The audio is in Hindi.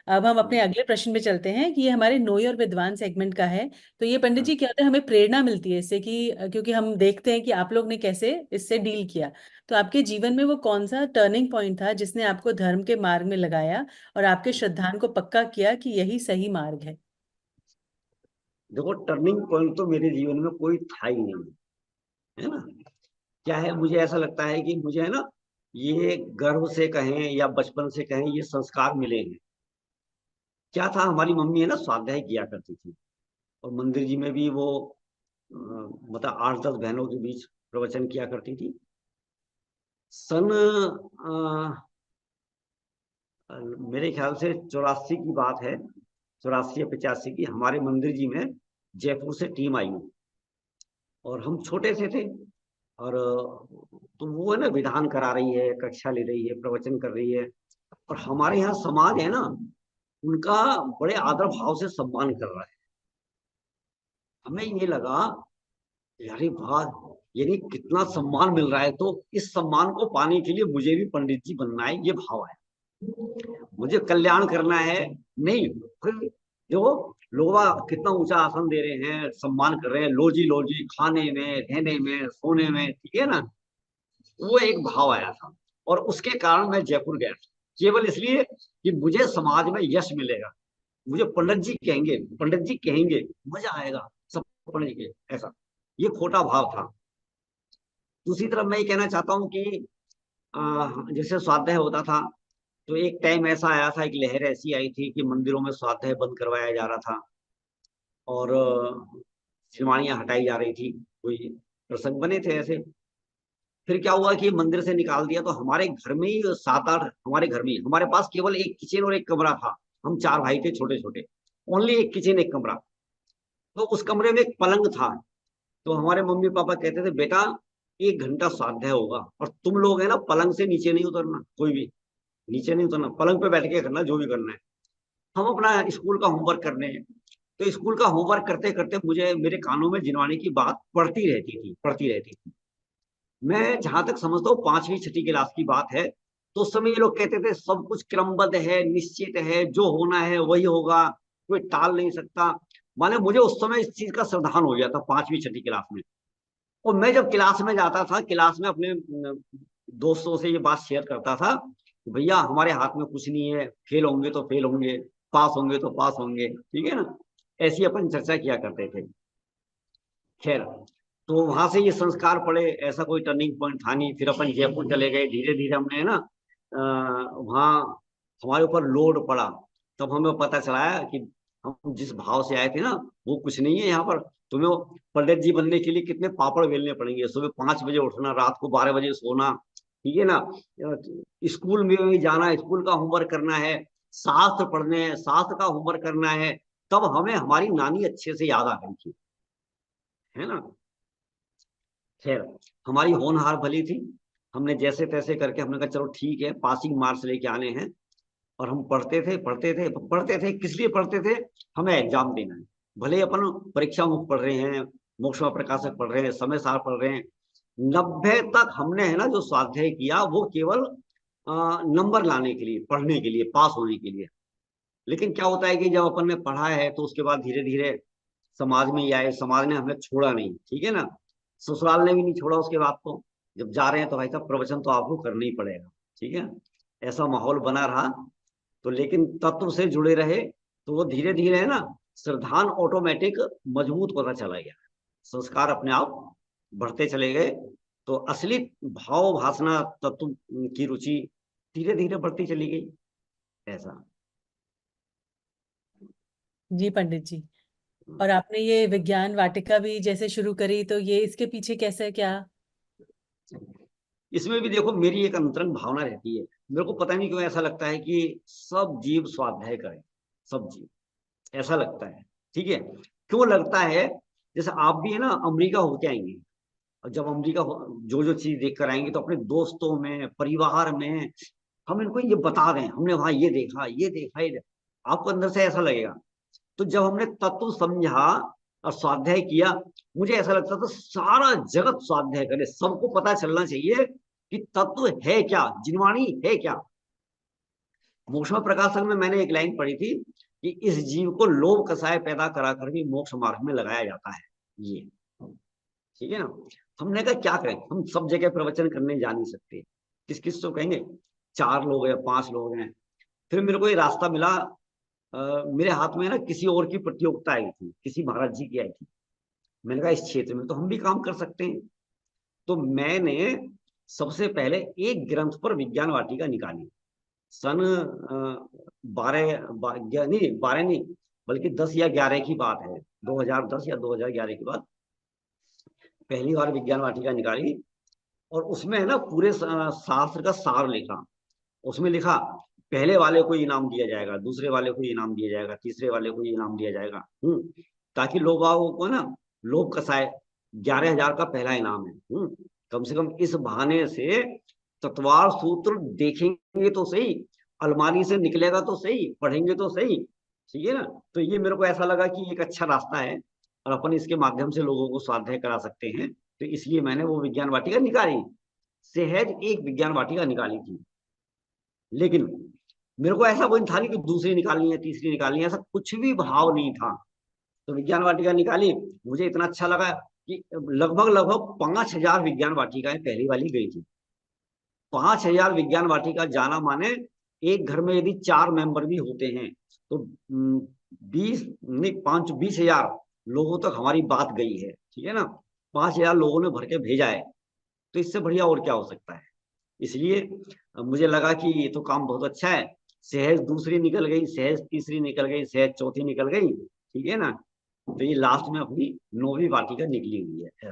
अब हम अपने अगले प्रश्न पे चलते हैं कि ये हमारे नोई और विद्वान सेगमेंट का है। तो ये पंडित जी क्या होता है, हमें प्रेरणा मिलती है इससे कि क्योंकि हम देखते हैं कि आप लोग ने कैसे इससे डील किया। तो आपके जीवन में वो कौन सा टर्निंग पॉइंट था जिसने आपको धर्म के मार्ग में लगाया और आपके श्रद्धान को पक्का किया कि यही सही मार्ग है। देखो, टर्निंग पॉइंट तो मेरे जीवन में कोई था ही नहीं, है ना। क्या है, मुझे ऐसा लगता है कि मुझे, है ना, ये गर्व से कहें या बचपन से कहें, ये संस्कार मिले हैं। क्या था, हमारी मम्मी, है ना, स्वाध्याय किया करती थी, और मंदिर जी में भी वो मतलब 8-10 बहनों के बीच प्रवचन किया करती थी। सन मेरे ख्याल से 84 की बात है, 84 या 85 की, हमारे मंदिर जी में जयपुर से टीम आई हुई, और हम छोटे से थे। और तो वो, है ना, विधान करा रही है, कक्षा ले रही है, प्रवचन कर रही है, और हमारे यहाँ समाज है ना, उनका बड़े आदर भाव से सम्मान कर रहा है। हमें ये लगा, अरे वाह, यानी कितना सम्मान मिल रहा है, तो इस सम्मान को पाने के लिए मुझे भी पंडित जी बनना है, ये भाव है। मुझे कल्याण करना है। नहीं, फिर जो लोग कितना ऊंचा आसन दे रहे हैं, सम्मान कर रहे हैं, लो जी खाने में, रहने में, सोने में, ठीक है ना। वो एक भाव आया था, और उसके कारण मैं जयपुर गया था, केवल इसलिए कि मुझे समाज में यश मिलेगा, मुझे पंडित जी कहेंगे, पंडित जी कहेंगे, मजा आएगा सब पंडित जी के, ऐसा। ये खोटा भाव था। दूसरी तरफ मैं ये कहना चाहता हूँ कि जैसे स्वाध्याय होता था, तो एक टाइम ऐसा आया था, एक लहर ऐसी आई थी कि मंदिरों में स्वाध्याय बंद करवाया जा रहा था, और सिलवानियां हटाई जा रही थी, कोई प्रसंग बने थे ऐसे। फिर क्या हुआ कि मंदिर से निकाल दिया, तो हमारे घर में ही 7-8, हमारे घर में ही, हमारे पास केवल एक किचन और एक कमरा था। हम 4 भाई थे, छोटे छोटे। ओनली एक किचन, एक कमरा। तो उस कमरे में एक पलंग था। तो हमारे मम्मी पापा कहते थे, बेटा 1 घंटा स्वाध्याय होगा, और तुम लोग, है ना, पलंग से नीचे नहीं उतरना, कोई भी नीचे नहीं उतरना, पलंग पे बैठ के करना जो भी करना है। हम अपना स्कूल का होमवर्क करने हैं। तो स्कूल का होमवर्क करते करते मुझे मेरे कानों में जिनवाने की बात पड़ती रहती थी। मैं जहां तक समझता हूँ 5वीं 6ठी क्लास की बात है। तो उस समय ये लोग कहते थे सब कुछ क्रमबद्ध है, निश्चित है, जो होना है वही होगा, कोई टाल नहीं सकता। माने मुझे उस समय इस चीज का सावधान हो गया था 5वीं 6ठी क्लास में। और मैं जब क्लास में जाता था, क्लास में अपने दोस्तों से ये बात शेयर करता था कि भैया हमारे हाथ में कुछ नहीं है, फेल होंगे तो फेल होंगे, पास होंगे तो पास होंगे, ठीक है ना। ऐसी अपन चर्चा किया करते थे। खैर, तो वहां से ये संस्कार पड़े, ऐसा कोई टर्निंग पॉइंट था नहीं। फिर अपन जयपुर चले गए, धीरे धीरे हमने, है ना, वहाँ हमारे ऊपर लोड पड़ा। तब हमें पता चला कि हम जिस भाव से आए थे ना, वो कुछ नहीं है यहाँ पर। तुम्हें वो पंडित जी बनने के लिए कितने पापड़ बेलने पड़ेंगे, सुबह 5 बजे उठना, रात को 12 बजे सोना, ठीक है ना। स्कूल में भी जाना, स्कूल का होमवर्क करना है, शास्त्र पढ़ने हैं, शास्त्र का होमवर्क करना है। तब हमें हमारी नानी अच्छे से याद आ गई थी, है ना। खैर, हमारी होनहार भली थी। हमने जैसे तैसे करके हमने कहा चलो ठीक है, पासिंग मार्क्स लेके आने हैं। और हम पढ़ते थे, किस लिए पढ़ते थे? हमें एग्जाम देना है। भले अपन परीक्षा मुख पढ़ रहे हैं, मोक्ष प्रकाशक पढ़ रहे हैं, समय सार पढ़ रहे हैं। 90 तक हमने, है ना, जो स्वाध्याय किया वो केवल नंबर लाने के लिए, पढ़ने के लिए, पास होने के लिए। लेकिन क्या होता है कि जब अपन ने पढ़ा है, तो उसके बाद धीरे धीरे समाज में ही आए, समाज ने हमें छोड़ा नहीं, ठीक है ना। ससुराल ने भी नहीं छोड़ा उसके बाद। तो जब जा रहे हैं तो भाई साहब प्रवचन तो आपको करना ही पड़ेगा, ठीक है। ऐसा माहौल बना रहा। तो लेकिन तत्व से जुड़े रहे, तो वो धीरे धीरे, है ना, श्रद्धान ऑटोमेटिक मजबूत होता चला गया, संस्कार अपने आप बढ़ते चले गए। तो असली भाव भासना तत्व की रुचि धीरे धीरे बढ़ती चली गई, ऐसा। जी पंडित जी। और आपने ये विज्ञान वाटिका भी जैसे शुरू करी, तो ये इसके पीछे कैसे क्या। इसमें भी देखो, मेरी एक अंतरंग भावना रहती है। मेरे को पता नहीं क्यों ऐसा लगता है कि सब जीव स्वाध्याय करें, सब जीव, ऐसा लगता है, ठीक है। क्यों लगता है? जैसे आप भी, है ना, अमेरिका होके आएंगे, और जब अमेरिका जो जो चीज देख कर आएंगे, तो अपने दोस्तों में, परिवार में हम इनको ये बता दें, हमने वहां ये देखा, ये देखा, ये देखा, आपको अंदर से ऐसा लगेगा। तो जब हमने तत्व समझा और स्वाध्याय किया, मुझे ऐसा लगता था सारा जगत स्वाध्याय करे, सबको पता चलना चाहिए कि तत्व है क्या, जिनवाणी है क्या। मोक्ष प्रकाशक में मैंने एक लाइन पढ़ी थी कि इस जीव को लोभ कसाय पैदा करा कर भी मोक्ष मार्ग में लगाया जाता है। ये ठीक है ना। हमने कहा क्या करें, हम सब जगह प्रवचन करने जा नहीं सकते, किस किस को कहेंगे, 4 लोग हैं 5 लोग हैं। फिर मेरे को ये रास्ता मिला, मेरे हाथ में ना किसी और की प्रतियोगिता आई थी, किसी महाराज जी की आई थी। मैंने कहा इस क्षेत्र में तो हम भी काम कर सकते हैं। तो मैंने सबसे पहले एक ग्रंथ पर विज्ञान वाटिका निकाली। सन 12 नहीं 12 नहीं, बल्कि 10 या 11 की बात है, 2010 या 2011 की बात। पहली बार विज्ञान वाटिका निकाली और उसमें है ना पूरे शास्त्र का सार लिखा। उसमें लिखा पहले वाले को इनाम दिया जाएगा, दूसरे वाले को इनाम दिया जाएगा, तीसरे वाले को इनाम दिया जाएगा। ताकि लोगों को ना लोभ कसाए। 11,000 का पहला इनाम है। कम से कम इस बहाने से तत्वार सूत्र देखेंगे तो सही, अलमारी से निकलेगा तो सही, पढ़ेंगे तो सही। ठीक है ना। तो ये मेरे को ऐसा लगा कि एक अच्छा रास्ता है और अपन इसके माध्यम से लोगों को स्वाध्याय करा सकते हैं। तो इसलिए मैंने वो विज्ञान वाटिका निकाली, सहज एक विज्ञान वाटिका निकाली थी। लेकिन मेरे को ऐसा कोई था नहीं कि दूसरी निकालनी है तीसरी निकालनी है, ऐसा कुछ भी भाव नहीं था। तो विज्ञान वाटिका निकाली, मुझे इतना अच्छा लगा कि लगभग लगभग 5,000 विज्ञान वाटिकाएं पहली वाली गई थी। 5,000 विज्ञान वाटिका जाना माने एक घर में यदि 4 मेंबर भी होते हैं तो 20 नहीं 20,000 लोगों तक हमारी बात गई है। ठीक है ना। 5,000 लोगों ने भर के भेजा है, तो इससे बढ़िया और क्या हो सकता है। इसलिए मुझे लगा कि ये तो काम बहुत अच्छा है। सहज दूसरी निकल गई, सहज तीसरी निकल गई, सहज चौथी निकल गई। ठीक है ना। तो ये लास्ट में अपनी 9वीं वाटिका निकली हुई है।